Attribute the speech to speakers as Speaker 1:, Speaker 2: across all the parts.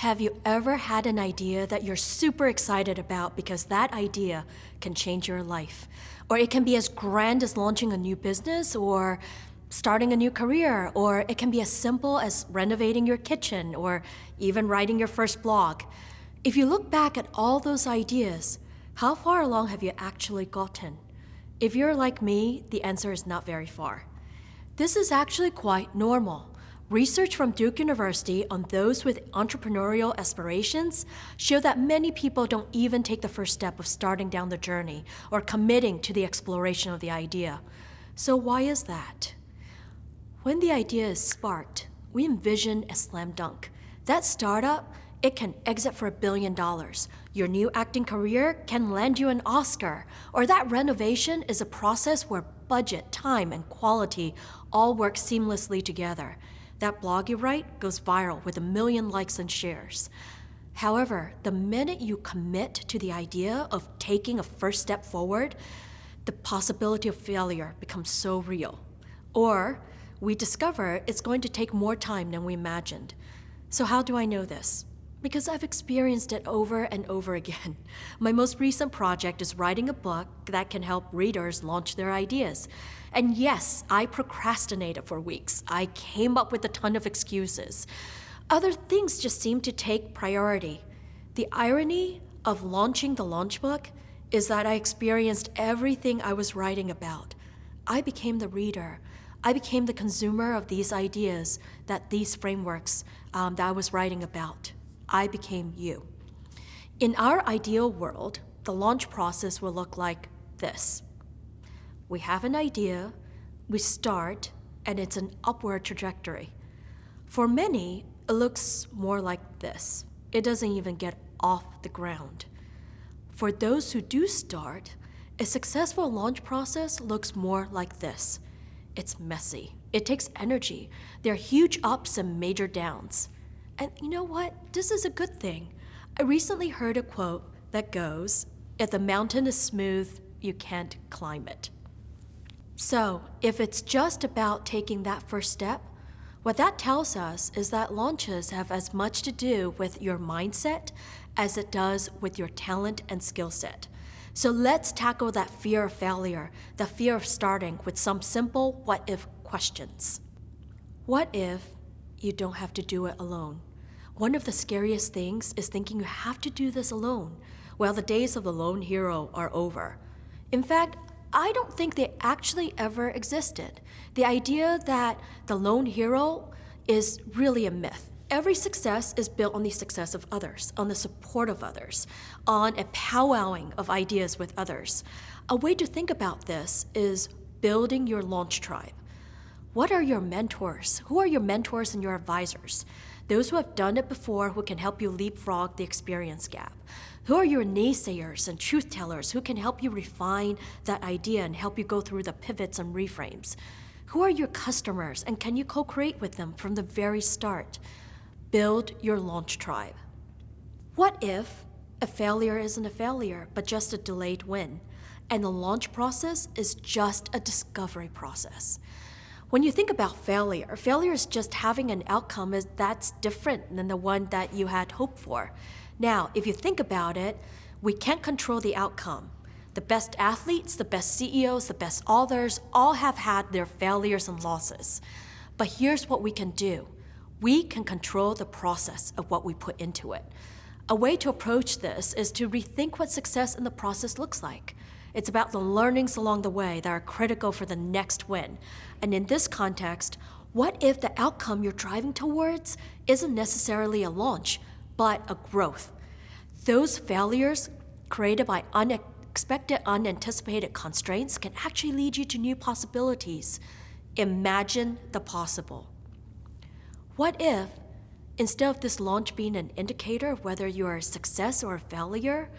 Speaker 1: Have you ever had an idea that you're super excited about because that idea can change your life? Or it can be as grand as launching a new business or starting a new career, or it can be as simple as renovating your kitchen or even writing your first blog. If you look back at all those ideas, how far along have you actually gotten? If you're like me, the answer is not very far. This is actually quite normal. Research from Duke University on those with entrepreneurial aspirations show that many people don't even take the first step of starting down the journey or committing to the exploration of the idea. So why is that? When the idea is sparked, we envision a slam dunk. That startup, it can exit for $1 billion. Your new acting career can land you an Oscar. Or that renovation is a process where budget, time, and quality all work seamlessly together. That blog you write goes viral with 1 million likes and shares. However, the minute you commit to the idea of taking a first step forward, the possibility of failure becomes so real. Or we discover it's going to take more time than we imagined. So how do I know this? Because I've experienced it over and over again. My most recent project is writing a book that can help readers launch their ideas. And yes, I procrastinated for weeks. I came up with a ton of excuses. Other things just seemed to take priority. The irony of launching the launch book is that I experienced everything I was writing about. I became the reader. I became the consumer of these ideas, these frameworks that I was writing about. I became you. In our ideal world, the launch process will look like this. We have an idea, we start, and it's an upward trajectory. For many, it looks more like this. It doesn't even get off the ground. For those who do start, a successful launch process looks more like this. It's messy. It takes energy. There are huge ups and major downs. And you know what? This is a good thing. I recently heard a quote that goes, "If the mountain is smooth, you can't climb it." So, if it's just about taking that first step, what that tells us is that launches have as much to do with your mindset as it does with your talent and skill set. So let's tackle that fear of failure, the fear of starting, with some simple what-if questions. What if you don't have to do it alone? One of the scariest things is thinking you have to do this alone. Well, the days of the lone hero are over. In fact, I don't think they actually ever existed. The idea that the lone hero is really a myth. Every success is built on the success of others, on the support of others, on a powwowing of ideas with others. A way to think about this is building your launch tribe. What are your mentors? Who are your mentors and your advisors? Those who have done it before, who can help you leapfrog the experience gap. Who are your naysayers and truth tellers who can help you refine that idea and help you go through the pivots and reframes? Who are your customers and can you co-create with them from the very start? Build your launch tribe. What if a failure isn't a failure, but just a delayed win, and the launch process is just a discovery process? When you think about failure, failure is just having an outcome that's different than the one that you had hoped for. Now, if you think about it, we can't control the outcome. The best athletes, the best CEOs, the best authors all have had their failures and losses. But here's what we can do. We can control the process of what we put into it. A way to approach this is to rethink what success in the process looks like. It's about the learnings along the way that are critical for the next win. And in this context, what if the outcome you're driving towards isn't necessarily a launch, but a growth? Those failures created by unexpected, unanticipated constraints can actually lead you to new possibilities. Imagine the possible. What if, instead of this launch being an indicator of whether you are a success or a failure,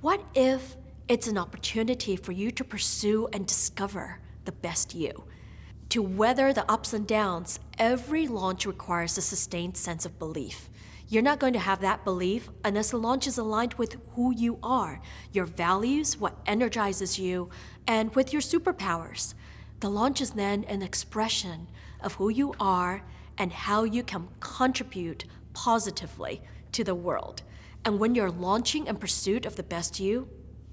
Speaker 1: what if it's an opportunity for you to pursue and discover the best you? To weather the ups and downs, every launch requires a sustained sense of belief. You're not going to have that belief unless the launch is aligned with who you are, your values, what energizes you, and with your superpowers. The launch is then an expression of who you are and how you can contribute positively to the world. And when you're launching in pursuit of the best you,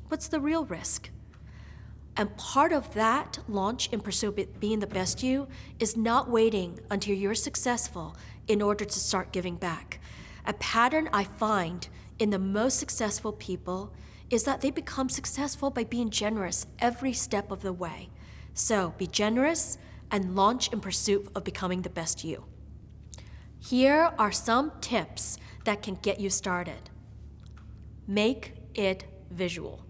Speaker 1: what's the real risk? And part of that launch in pursuit of being the best you is not waiting until you're successful in order to start giving back. A pattern I find in the most successful people is that they become successful by being generous every step of the way. So be generous and launch in pursuit of becoming the best you. Here are some tips that can get you started. Make it visual.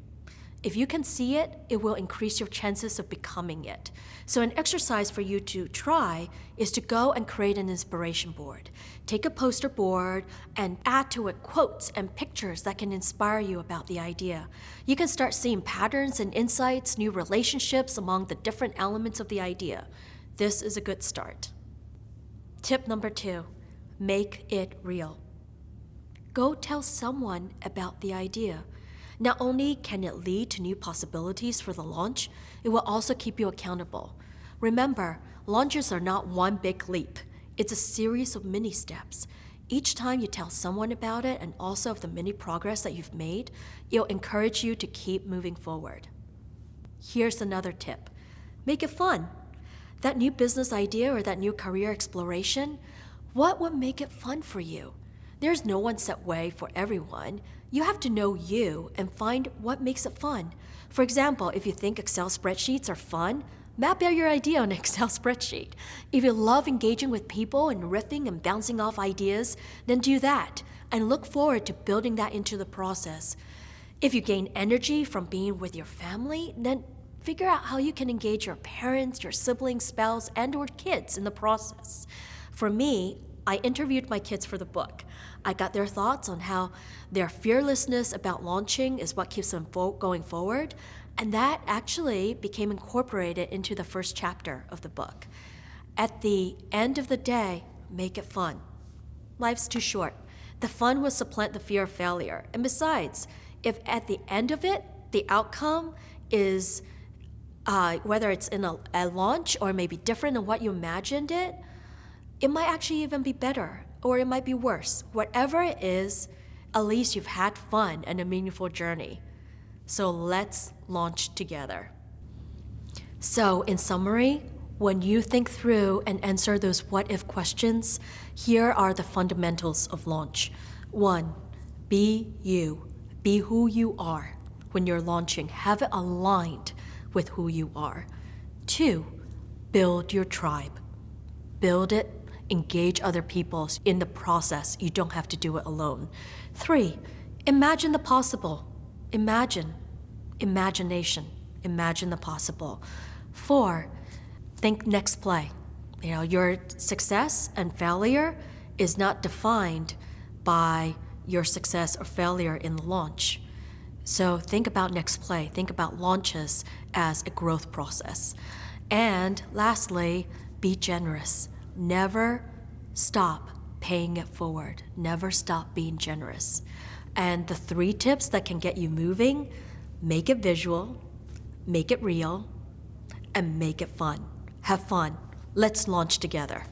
Speaker 1: If you can see it, it will increase your chances of becoming it. So an exercise for you to try is to go and create an inspiration board. Take a poster board and add to it quotes and pictures that can inspire you about the idea. You can start seeing patterns and insights, new relationships among the different elements of the idea. This is a good start. Tip number 2, make it real. Go tell someone about the idea. Not only can it lead to new possibilities for the launch, it will also keep you accountable. Remember, launches are not one big leap. It's a series of mini steps. Each time you tell someone about it and also of the mini progress that you've made, it'll encourage you to keep moving forward. Here's another tip. Make it fun. That new business idea or that new career exploration, what would make it fun for you? There's no one set way for everyone. You have to know you and find what makes it fun. For example, if you think Excel spreadsheets are fun, map out your idea on an Excel spreadsheet. If you love engaging with people and riffing and bouncing off ideas, then do that and look forward to building that into the process. If you gain energy from being with your family, then figure out how you can engage your parents, your siblings, spouse, and/or kids in the process. For me, I interviewed my kids for the book. I got their thoughts on how their fearlessness about launching is what keeps them going forward, and that actually became incorporated into the first chapter of the book. At the end of the day, make it fun. Life's too short. The fun will supplant the fear of failure. And besides, if at the end of it, the outcome is, whether it's in a launch or maybe different than what you imagined it might actually even be better, or it might be worse. Whatever it is, at least you've had fun and a meaningful journey. So let's launch together. So in summary, when you think through and answer those what-if questions, here are the fundamentals of launch. 1, be you. Be who you are when you're launching. Have it aligned with who you are. 2, build your tribe. Build it. Engage other people in the process. You don't have to do it alone. 3, imagine the possible. Imagination. Imagine the possible. 4, think next play. Your success and failure is not defined by your success or failure in the launch. So think about next play. Think about launches as a growth process. And lastly, be generous. Never stop paying it forward. Never stop being generous. And the 3 tips that can get you moving: make it visual, make it real, and make it fun. Have fun. Let's launch together.